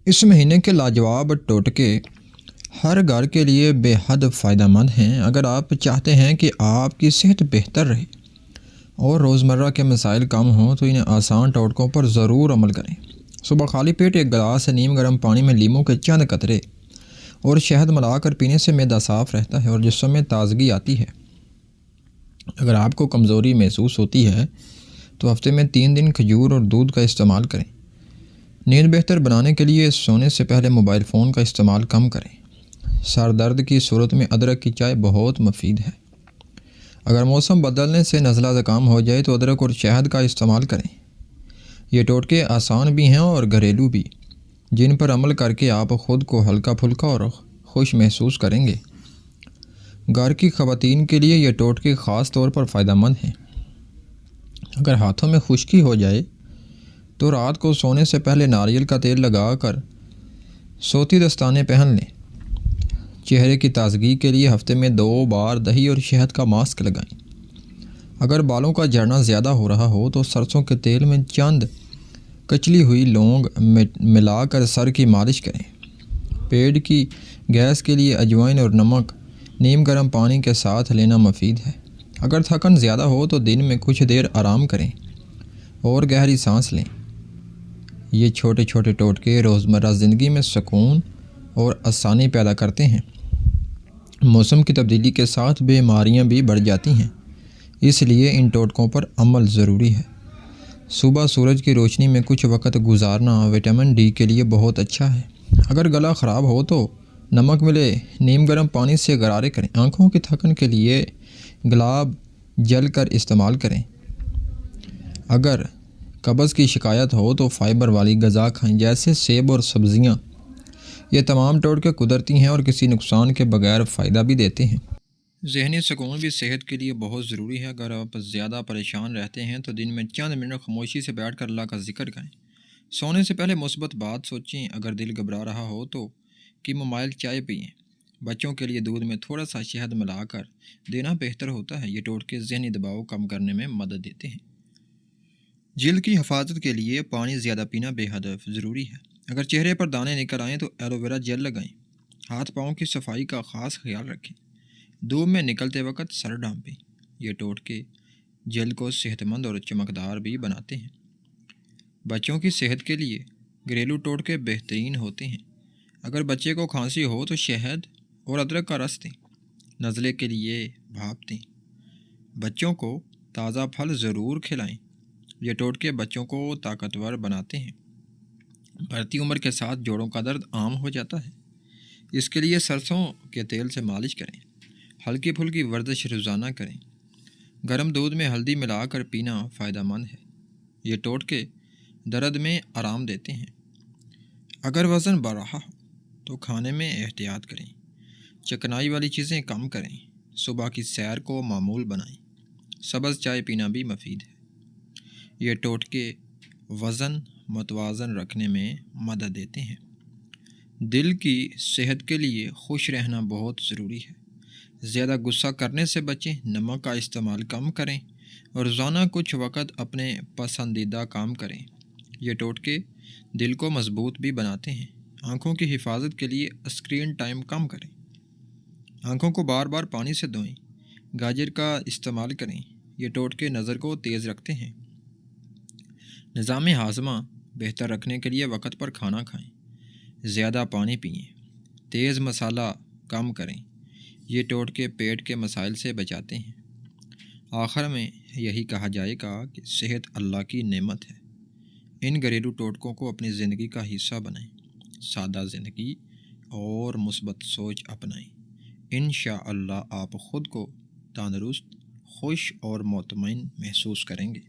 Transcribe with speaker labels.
Speaker 1: اس مہینے کے لاجواب ٹوٹکے ہر گھر کے لیے بے حد فائدہ مند ہیں۔ اگر آپ چاہتے ہیں کہ آپ کی صحت بہتر رہے اور روزمرہ کے مسائل کم ہوں تو انہیں آسان ٹوٹکوں پر ضرور عمل کریں۔ صبح خالی پیٹ ایک گلاس نیم گرم پانی میں لیموں کے چند قطرے اور شہد ملا کر پینے سے معدہ صاف رہتا ہے اور جسم میں تازگی آتی ہے۔ اگر آپ کو کمزوری محسوس ہوتی ہے تو ہفتے میں 3 دن کھجور اور دودھ کا استعمال کریں۔ نیند بہتر بنانے کے لیے سونے سے پہلے موبائل فون کا استعمال کم کریں۔ سر درد کی صورت میں ادرک کی چائے بہت مفید ہے۔ اگر موسم بدلنے سے نزلہ زکام ہو جائے تو ادرک اور شہد کا استعمال کریں۔ یہ ٹوٹکے آسان بھی ہیں اور گھریلو بھی، جن پر عمل کر کے آپ خود کو ہلکا پھلکا اور خوش محسوس کریں گے۔ گھر کی خواتین کے لیے یہ ٹوٹکے خاص طور پر فائدہ مند ہیں۔ اگر ہاتھوں میں خشکی ہو جائے تو رات کو سونے سے پہلے ناریل کا تیل لگا کر سوتی دستانے پہن لیں۔ چہرے کی تازگی کے لیے ہفتے میں 2 بار دہی اور شہد کا ماسک لگائیں۔ اگر بالوں کا جھڑنا زیادہ ہو رہا ہو تو سرسوں کے تیل میں چند کچلی ہوئی لونگ ملا کر سر کی مالش کریں۔ پیٹ کی گیس کے لیے اجوائن اور نمک نیم گرم پانی کے ساتھ لینا مفید ہے۔ اگر تھکن زیادہ ہو تو دن میں کچھ دیر آرام کریں اور گہری سانس لیں۔ یہ چھوٹے چھوٹے ٹوٹکے روزمرہ زندگی میں سکون اور آسانی پیدا کرتے ہیں۔ موسم کی تبدیلی کے ساتھ بیماریاں بھی بڑھ جاتی ہیں، اس لیے ان ٹوٹکوں پر عمل ضروری ہے۔ صبح سورج کی روشنی میں کچھ وقت گزارنا وٹامن ڈی کے لیے بہت اچھا ہے۔ اگر گلا خراب ہو تو نمک ملے نیم گرم پانی سے غرارے کریں۔ آنکھوں کی تھکن کے لیے گلاب جل کر استعمال کریں۔ اگر قبض کی شکایت ہو تو فائبر والی غذا کھائیں جیسے سیب اور سبزیاں۔ یہ تمام ٹوٹکے قدرتی ہیں اور کسی نقصان کے بغیر فائدہ بھی دیتے ہیں۔ ذہنی سکون بھی صحت کے لیے بہت ضروری ہے۔ اگر آپ زیادہ پریشان رہتے ہیں تو دن میں چند منٹ خاموشی سے بیٹھ کر اللہ کا ذکر کریں۔ سونے سے پہلے مثبت بات سوچیں۔ اگر دل گھبرا رہا ہو تو کیمومائل چائے پئیں۔ بچوں کے لیے دودھ میں تھوڑا سا شہد ملا کر دینا بہتر ہوتا ہے۔ یہ ٹوٹکے ذہنی دباؤ کم کرنے میں مدد دیتے ہیں۔ جلد کی حفاظت کے لیے پانی زیادہ پینا بے حد ضروری ہے۔ اگر چہرے پر دانے نکل آئیں تو ایلو ویرا جیل لگائیں۔ ہاتھ پاؤں کی صفائی کا خاص خیال رکھیں۔ دھوپ میں نکلتے وقت سر ڈھانپیں۔ یہ ٹوٹکے جلد کو صحت مند اور چمکدار بھی بناتے ہیں۔ بچوں کی صحت کے لیے گھریلو ٹوٹکے بہترین ہوتے ہیں۔ اگر بچے کو کھانسی ہو تو شہد اور ادرک کا رس دیں۔ نزلے کے لیے بھاپ دیں۔ بچوں کو تازہ پھل ضرور کھلائیں۔ یہ ٹوٹکے بچوں کو طاقتور بناتے ہیں۔ بڑھتی عمر کے ساتھ جوڑوں کا درد عام ہو جاتا ہے، اس کے لیے سرسوں کے تیل سے مالش کریں۔ ہلکی پھلکی ورزش روزانہ کریں۔ گرم دودھ میں ہلدی ملا کر پینا فائدہ مند ہے۔ یہ ٹوٹکے درد میں آرام دیتے ہیں۔ اگر وزن بڑھ رہا ہو تو کھانے میں احتیاط کریں۔ چکنائی والی چیزیں کم کریں۔ صبح کی سیر کو معمول بنائیں۔ سبز چائے پینا بھی مفید ہے۔ یہ ٹوٹکے وزن متوازن رکھنے میں مدد دیتے ہیں۔ دل کی صحت کے لیے خوش رہنا بہت ضروری ہے۔ زیادہ غصہ کرنے سے بچیں۔ نمک کا استعمال کم کریں اور روزانہ کچھ وقت اپنے پسندیدہ کام کریں۔ یہ ٹوٹکے دل کو مضبوط بھی بناتے ہیں۔ آنکھوں کی حفاظت کے لیے اسکرین ٹائم کم کریں۔ آنکھوں کو بار بار پانی سے دھوئیں۔ گاجر کا استعمال کریں۔ یہ ٹوٹکے نظر کو تیز رکھتے ہیں۔ نظام ہاضمہ بہتر رکھنے کے لیے وقت پر کھانا کھائیں۔ زیادہ پانی پئیں۔ تیز مسالہ کم کریں۔ یہ ٹوٹکے پیٹ کے مسائل سے بچاتے ہیں۔ آخر میں یہی کہا جائے گا کہ صحت اللہ کی نعمت ہے۔ ان گھریلو ٹوٹکوں کو اپنی زندگی کا حصہ بنائیں۔ سادہ زندگی اور مثبت سوچ اپنائیں۔ انشاءاللہ آپ خود کو تندرست، خوش اور مطمئن محسوس کریں گے۔